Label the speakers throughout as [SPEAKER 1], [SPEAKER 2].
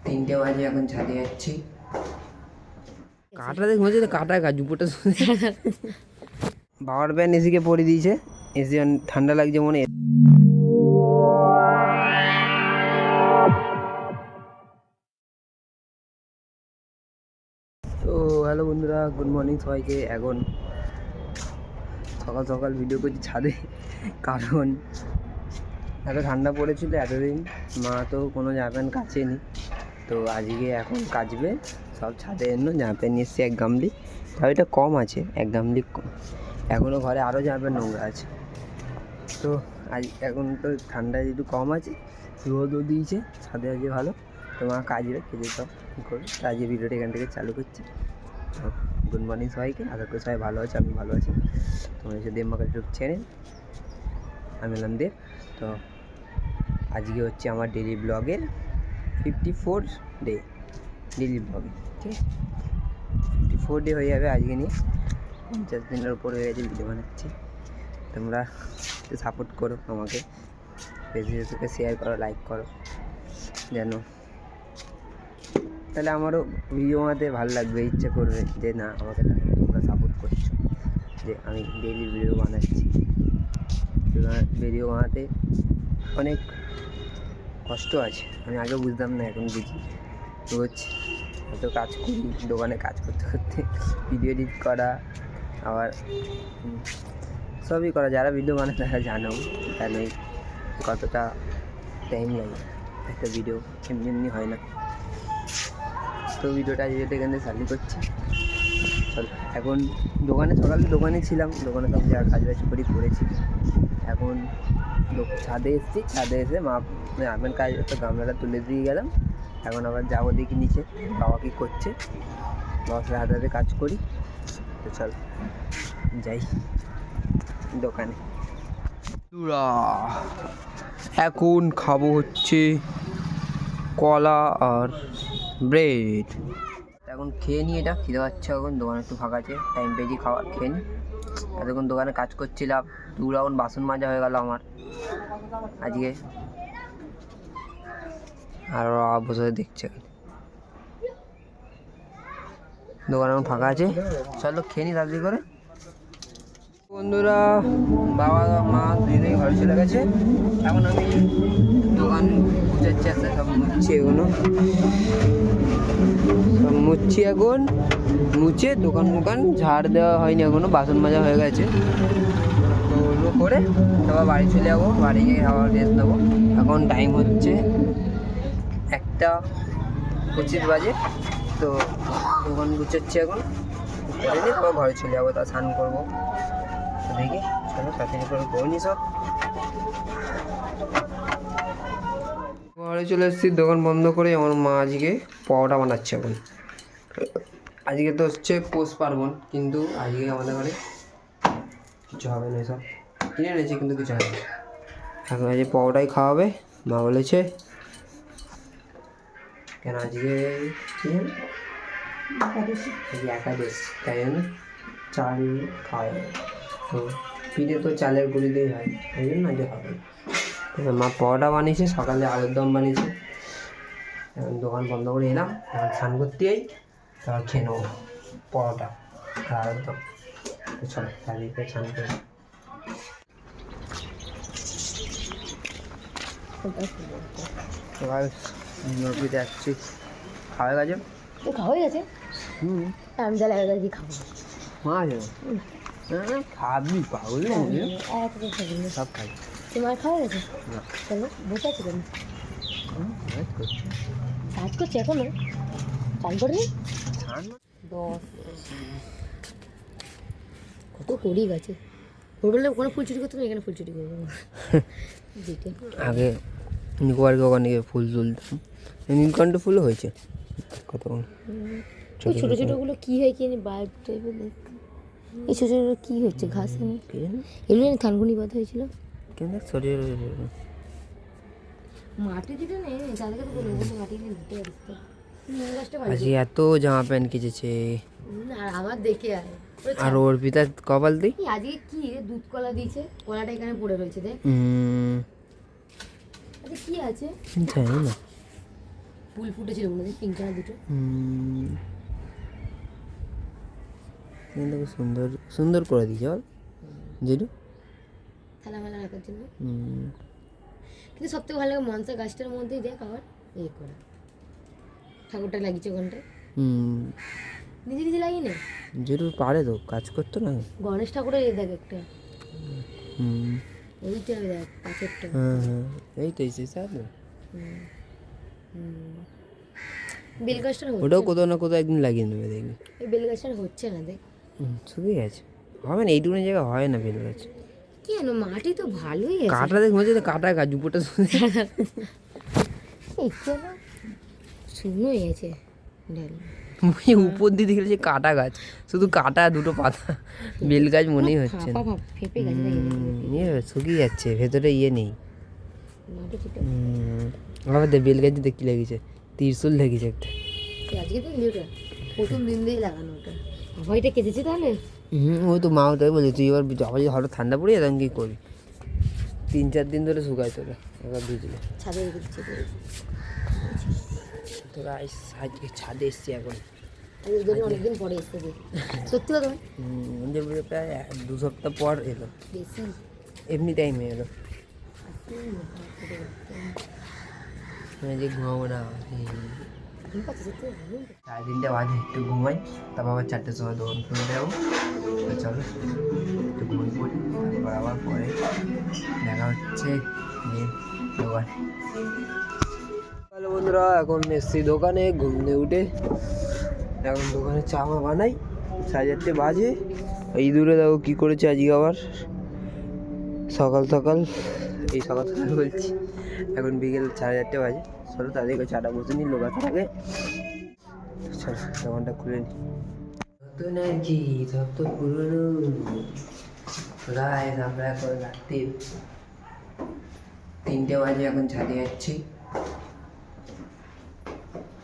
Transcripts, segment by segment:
[SPEAKER 1] তিনটে বাজে, এখন ছাদে যাচ্ছি। কাটা দেখ মনে হচ্ছে কাটা গাছ উপরটা। পাওয়ার ব্যান্ড এসিকে পরে দিয়েছে, এসি ঠান্ডা লাগছে মনে। তো হ্যালো বন্ধুরা, গুড মর্নিং সবাইকে। এখন সকাল সকাল ভিডিও করছি ছাদে, কারণ এত ঠান্ডা পড়েছিল এতদিন, মা তো কোনো জামা প্যান্ট কাচেনি, তো আজকে এখন কাচবে সব ছাদে। জন্য জামা প্যান্ট নিয়ে এসছি এক গামলি, তাও এটা কম আছে, এক গামলি এখনও ঘরে আরও জামা প্যান্ট নোংরা আছে। তো আজ এখন তো ঠান্ডা একটু কম আছে, রোদও দিয়েছে, ছাদে আজকে ভালো। তো মা কাচবে, কেজে সব কী করবে। তো আজকে ভিডিওটা এখান থেকে চালু করছি। গুড মর্নিং সবাইকে, আশা করি সবাই ভালো আছে, আমি ভালো আছি। তোমরা হচ্ছে দেবমাকা ইউটিউব চ্যানেল, আমি এলাম দেব। তো আজকে হচ্ছে আমার ডেলি ব্লগের 54 ডে, ডেলি ব্লগে, ঠিক আছে। 54 ডে হয়ে যাবে আজকে নিয়ে, 50 দিনের উপর হয়ে গেছে ভিডিও বানাচ্ছি। তোমরা একটু সাপোর্ট করো আমাকে, বেশি বেশি শেয়ার করো, লাইক করো, যেন তাহলে আমারও ভিডিও বানাতে ভালো লাগবে, ইচ্ছে করবে যে না আমাকে তোমরা সাপোর্ট করছো, যে আমি ডেইলি ভিডিও বানাচ্ছি। ভিডিও বানাতে অনেক কষ্ট আছে, আমি আগে বুঝতাম না, এখন বুঝি। রোজ এত কাজ করি, দোকানে কাজ করতে করতে ভিডিও এডিট করা, আবার সবই করা। যারা ভিডিও বানায় তারা জানো কেনই কতটা টাইম লাগে একটা ভিডিও, এমনি এমনি হয় না। তো ভিডিওটা যেটা এখান থেকে চালু করছি। চল, এখন দোকানে, সকালে দোকানে ছিলাম, দোকানে সব যা কাজ বাজ করেছি। এখন ছাদে এসেছি, ছাদে এসে মা আপেন কাজ একটা গামলাটা তুলে দিয়ে গেলাম। এখন আবার যাবো দেখি নিচে বাবা কী করছে, বাবার সাথে হাতে হাতে কাজ করি। তো চল যাই দোকানে। এখন খাবো হচ্ছে কলা আর ব্রেড। এখন খেয়ে নিই, এটা খিদে পাচ্ছে। এখন দোকানে একটু ফাঁকা আছে, টাইম পেয়েছি খাবার, খেয়ে নিই। এতক্ষণ দোকানে কাজ করছিলাম, 2 রাউন্ড বাসন মাজা হয়ে গেল আমার আজকে। আর বসে দেখছে, দোকান এখন ফাঁকা আছে। চলো খেয়ে নিই তাড়াতাড়ি করে। বন্ধুরা, বাবা মা দুজনেই ঘরে চলে গেছে। এখন আমি দোকান গুছাচ্ছি, আস্তে সব মুছছি, এগুলো সব মুছছি। এখন মুছে দোকান ঝাড় দেওয়া হয়নি এখনো, বাসন মাজা হয়ে গেছে। তো ওগুলো করে তারপর বাড়ি চলে যাবো, বাড়ি গিয়ে আবার রেস্ট নেবো। এখন টাইম হচ্ছে 1:25 বাজে। তো দোকান গুছাচ্ছি এখন, করে নিই তারপর ঘরে চলে যাবো, তারপর স্নান করবো। দেখি চলো তাড়াতাড়ি করে করে নিই সব। ঘরে চলে এসেছি দোকান বন্ধ করে। আমার মা আজকে পরোটা বানাচ্ছে। এখন আজকে তো হচ্ছে পৌষ পার্বণ, কিন্তু আজকে আমাদের ঘরে কিছু হবে না, সব কিনে এনেছি কিন্তু কিছু হবে না। এখন আজকে পরোটাই খাওয়াবে মা বলেছে, কেন আজকে একাদশ, তাই জন্য চাল খাওয়া যাবে। তো পিঠে তো চালের গুঁড়ি দিয়েই হয়, ওই জন্য আজকে হবে। মা পরোটা বানিয়েছে, সকালে আলুর দম বানিয়েছে। এখন দোকান বন্ধ করে এলাম, এখন স্নান করতে যাই, তারপর খেয়ে নেবো পরোটা আর আলুর দম। চলো তাড়াতাড়ি করে স্নান করে। সকাল নদীতে যাচ্ছি, খাওয়া গেছে?
[SPEAKER 2] খাওয়া গেছে? আমি তাহলে একবার কি খাবো?
[SPEAKER 1] খাবি পাগল, সব খাই।
[SPEAKER 2] তোমার খাওয়া গেছে? কেন বসে আছো কেন? কাজ করছি এখনো, চান করিনি। কত করি গাছে হোটেলে, ওখানে ফুল চুরি করতাম, এখানে ফুল চুরি করবো।
[SPEAKER 1] আগে নিকোয়ারকে ওখানে গিয়ে ফুল তুলতাম, নীলকণ্ঠ ফুলও হয়েছে কত।
[SPEAKER 2] ছোটো ছোটোগুলো কী হয় কি জানি, বাইক টাইপের দেখতে। এই ছোটো ছোটো কী হচ্ছে ঘাস, এগুলো থানকুনি পাতা হয়েছিল
[SPEAKER 1] কেন শরীর
[SPEAKER 2] মাটি দিতে নেই, তাদেরকে তো বলবো মাটি নিয়ে দিতে পারতো।
[SPEAKER 1] আজকে এত জামা প্যান্ট কেচেছে।
[SPEAKER 2] আর আমার দেখে
[SPEAKER 1] আর অর্পিতা কপাল দিই
[SPEAKER 2] আজকে কি দুধ কলা দিয়েছে, কলাটা এখানে পড়ে রয়েছে দেখ। মধ্যে কি আছে?
[SPEAKER 1] জানি না।
[SPEAKER 2] ফুল ফুটেছিল মনে হয়, পিঙ্ক কালার দুটো।
[SPEAKER 1] কিন্তু সুন্দর সুন্দর করে দিয়েছে বল যেটু
[SPEAKER 2] থালা মালা রাখার জন্য। কিন্তু সবথেকে ভালো লাগে মনসা গাছটার মধ্যেই দেখ আবার করা ঠাকুরটা লাগিয়েছে ওখানটায়। নিজে নিজে লাগিয়ে নে,
[SPEAKER 1] যেটু পারে তো কাজ করতো না।
[SPEAKER 2] গণেশ ঠাকুরের দেখ একটা, এইটা দেখ পাথরটা।
[SPEAKER 1] এই তো এসে স্যার
[SPEAKER 2] বেল গাছটা
[SPEAKER 1] ওটাও কোথাও না কোথাও একদিন লাগিয়ে নেবে দেখবি।
[SPEAKER 2] এই বেল গাছটা হচ্ছে না দেখ।
[SPEAKER 1] শুকিয়ে গেছে, হবে না এইটুকুনি জায়গা হয় না বেল গাছ।
[SPEAKER 2] কেন মাটি তো ভালোই আছে।
[SPEAKER 1] কাটা দেখ মনে হচ্ছে কাটা গাছ উপরটা
[SPEAKER 2] শুকনো হয়ে গেছে ডাল।
[SPEAKER 1] উপর দিয়ে দেখলে যে কাটা গাছ, শুধু কাটা দুটো পাতা, বেল গাছ মনেই হচ্ছে না।
[SPEAKER 2] ফেপে গেছে,
[SPEAKER 1] শুকিয়ে যাচ্ছে, ভেতরে নেই।
[SPEAKER 2] মাটি চিটা
[SPEAKER 1] আবার দেখ বেল গাছ দেখতে লেগেছে, ত্রিশুল লেগেছে একটা।
[SPEAKER 2] আজকে তো ওটা প্রথম দিন দিয়ে লাগানো ওটা। ভয়টা কেটেছে তাহলে।
[SPEAKER 1] ওই তো মাও তাই বলি, তুই এবার আবার যদি হঠাৎ ঠান্ডা পড়ে যায় তখন কী করবি? 3-4 দিন ধরে শুকায় তোরা, এবার ভিজলে
[SPEAKER 2] ছাদে রেখে দিচ্ছে
[SPEAKER 1] তোরা আজকে ছাদে এসছি এখন।
[SPEAKER 2] অনেকদিন পরে এসছে সত্যি কথা।
[SPEAKER 1] প্রায় 2 সপ্তাহ পর এলো,
[SPEAKER 2] বেশি
[SPEAKER 1] এমনি টাইমে এলো। যে ঘুমাবো না, 3:30 বাজে, একটু ঘুমাই, তারপর আবার 4টের সময় দোকান খুলে দেবো। চলো একটু ঘুমিয়ে পড়ি, তারপর আবার পরে দেখা হচ্ছে দোকান। হ্যালো বন্ধুরা, এখন এসছি দোকানে ঘুম দিয়ে উঠে। এখন দোকানে চা মা বানাই, 4:30 বাজে। এই দূরে দেখো কী করেছে আজকে আবার সকাল সকাল, এই সকাল সকাল বলছি, এখন বিকেল 4:30 বাজে। চলো তাদেরকে চাটা বসে নিই, লোক আসার আগে। চলো দোকানটা খুলে নিই। নতুন আর কি, সব তো পুরোনো। রায় আমরা এখন রাত্রি 3টে বাজে, এখন ছাদে যাচ্ছি।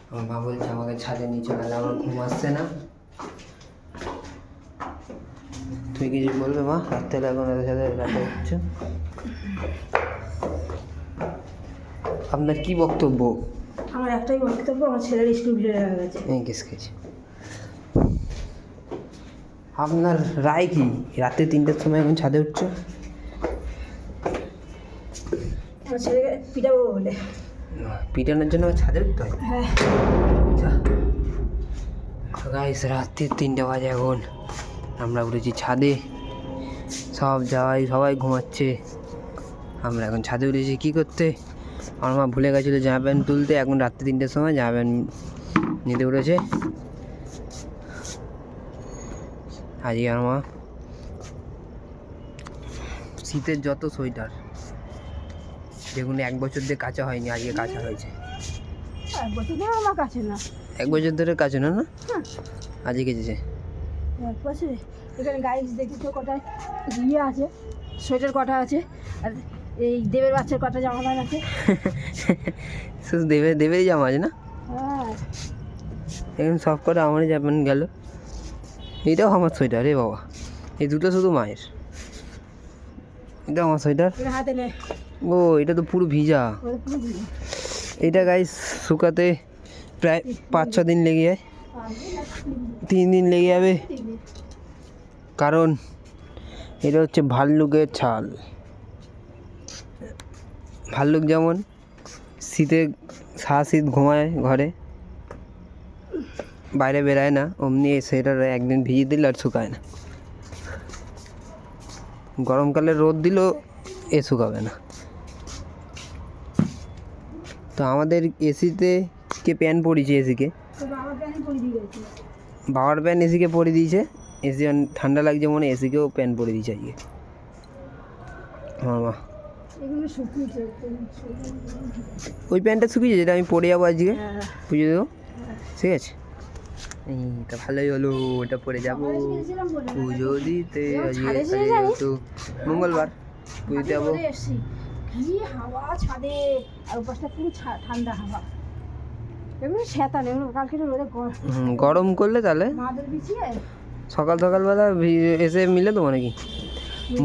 [SPEAKER 1] আমার মা বলছে আমাকে ছাদে নিয়ে চলে, আমার ঘুম আসছে না। তুই কিছু বলবে মা? রাত্রে এখন ওদের সাথে রাতে হচ্ছে, আপনার কি বক্তব্য?
[SPEAKER 3] আমার একটাই বক্তব্য, আমার ছেলের স্কুল ভিড়ে হয়ে গেছে।
[SPEAKER 1] আপনার রায় কি? রাতে 3টের সময় এখন ছাদে উঠছে?
[SPEAKER 3] আমার ছেলেকে পিটাবো বলে।
[SPEAKER 1] পিটানোর জন্য ছাদে উঠতে হয়?
[SPEAKER 3] হ্যাঁ।
[SPEAKER 1] গাইস রাত্রি 3টে বাজে, এখন আমরা উঠেছি ছাদে। সবাই ঘুমাচ্ছে, আমরা এখন ছাদে উঠেছি কী করতে? আমার মা ভুলে গেছিলো জামা প্যান্ট তুলতে, এখন রাত্রি 3টের সময় জামা প্যান্ট নিতে উঠেছে। আজকে আমার মা শীতের যত সোয়েটার, যেগুলো 1 বছর দিয়ে কাচা হয়নি, আজকে কাচা হয়েছে।
[SPEAKER 3] 1 বছর ধরে আমার কাছে না।
[SPEAKER 1] 1 বছর ধরে কাচে না? আজকে কেচেছে
[SPEAKER 3] 1 বছরে। এখানে গাইস দেখি তো কটায় আছে, সোয়েটার কটা আছে, আর এই দেবের বাচ্চার কটা জামা প্যান্ট আছে।
[SPEAKER 1] শুধু দেবেরই জামা আছে না?
[SPEAKER 3] হ্যাঁ।
[SPEAKER 1] এখন সব কটা আমারই জামা প্যান্ট গেল। এটাও আমার সোয়েটার রে বাবা, এই দুটো শুধু মায়ের। এটা আমার সোয়েটার।
[SPEAKER 3] হাতে নে।
[SPEAKER 1] ও এটা তো পুরো ভিজা। এটা গাইস শুকাতে প্রায় 5-6 দিন লেগে যায়, 3 দিন লেগে যাবে, কারণ এটা হচ্ছে ভাল্লুকের ছাল। ভাল্লুক যেমন শীতে শীত ঘুমায় ঘরে, বাইরে বেরায় না, অমনি সেটা একদিন ভিজিয়ে দিলে আর শুকায় না। গরমকালে রোদ দিলেও শুকাবে না। তো আমাদের এসিতে কে প্যান পরিয়েছে? এসিকে বাবার প্যান এসিকে পরে দিয়েছে। এসি ঠান্ডা লাগছে মনে, এসিকেও প্যান পরে দিয়েছে আজকে আমার মা। ওই প্যান্টটা শুকিয়েছে, যেটা আমি পরে যাবো আজকে পুজো দেবো, ঠিক আছে? এইটা ভালোই হলো, ওটা পরে যাবো পুজো দিতে। আজকে তো মঙ্গলবার, পুজোতে যাবো।
[SPEAKER 3] কি হাওয়া ছাদে, আর ওপাশটা পুরো ঠান্ডা হাওয়া। এগুলো শীতান, এগুলো কালকে রোদে
[SPEAKER 1] গরম করলে তাহলে
[SPEAKER 3] মাদুর বিছিয়ে
[SPEAKER 1] সকালবেলা এসে মিলে দেবো নাকি?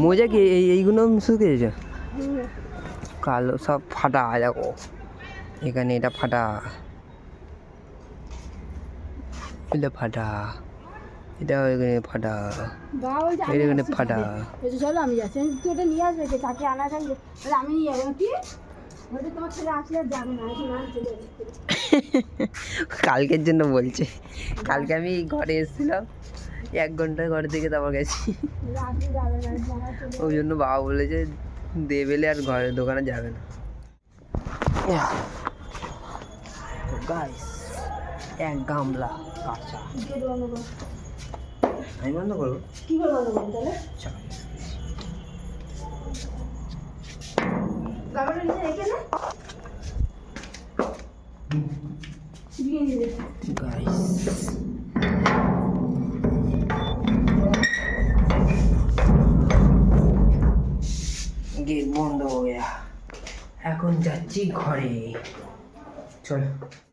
[SPEAKER 1] মোজা কি এইগুলো শুকিয়েছে? কালো সব ফাটা দেখো, এখানে এটা ফাটা, এটা ফাটা, এটা এখানে ফাটা,
[SPEAKER 3] বাবা বলছে আমি
[SPEAKER 1] এখানে
[SPEAKER 3] যাচ্ছি
[SPEAKER 1] ফাটা।
[SPEAKER 3] ছাদে। বলছে চলো আমি যাচ্ছি। আমি বলছি, তুই ওটা নিয়ে আসবে কে? তাকে আনা থাকবে বলে আমি নিয়ে যাবো। কি বলছে তোমার ছেলে আসলে আর যাবে না। আমি বলছি, না আমি চলে যাচ্ছি।
[SPEAKER 1] কালকের জন্য বলছে, কালকে আমি ঘরে এসেছিলাম 1 ঘন্টা ঘরে থেকে তারপর গেছি,
[SPEAKER 3] বলে আসলে যাবে না। আমি বলছি, আমার চলে
[SPEAKER 1] ওই জন্য বাবা বলেছে দেবেলে আর ঘরের দোকানে যাবে না। তো গাইস 1 গামলা কাঁচা,
[SPEAKER 3] গেট বন্ধ করো।
[SPEAKER 1] আমি বন্ধ করবো।
[SPEAKER 3] কি করে বন্ধ করবো তাহলে?
[SPEAKER 1] চল।
[SPEAKER 3] গামলাটা নিচে রেখে নে। দিয়ে দিবে।
[SPEAKER 1] গাইস গেট বন্ধ হয়ে গেয়া, এখন যাচ্ছি ঘরে। চল।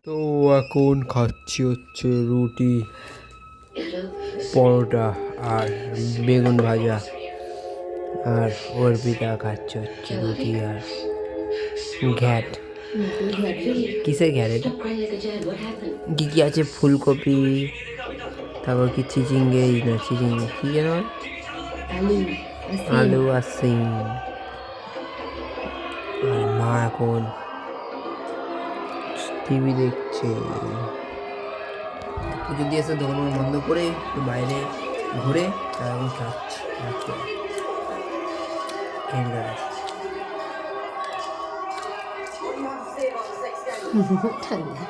[SPEAKER 1] তো এখন খাচ্ছি হচ্ছে রুটি, পরোটা আর বেগুন ভাজা, আর অর্পিতা খাচ্ছে হচ্ছে রুটি আর ঘ্যাট। কিসের ঘ্যাট এটা? কী কী আছে? ফুলকপি, তারপর কি চিচিঙ্গে, না চিচিঙ্গে কী যেন, আলু আর সিম। আর মা এখন টিভি দেখছে। পুজো দিয়ে এসে দোকান বন্ধ করে একটু বাইরে ঘুরে তারপর খাচ্ছি।
[SPEAKER 2] ঠান্ডা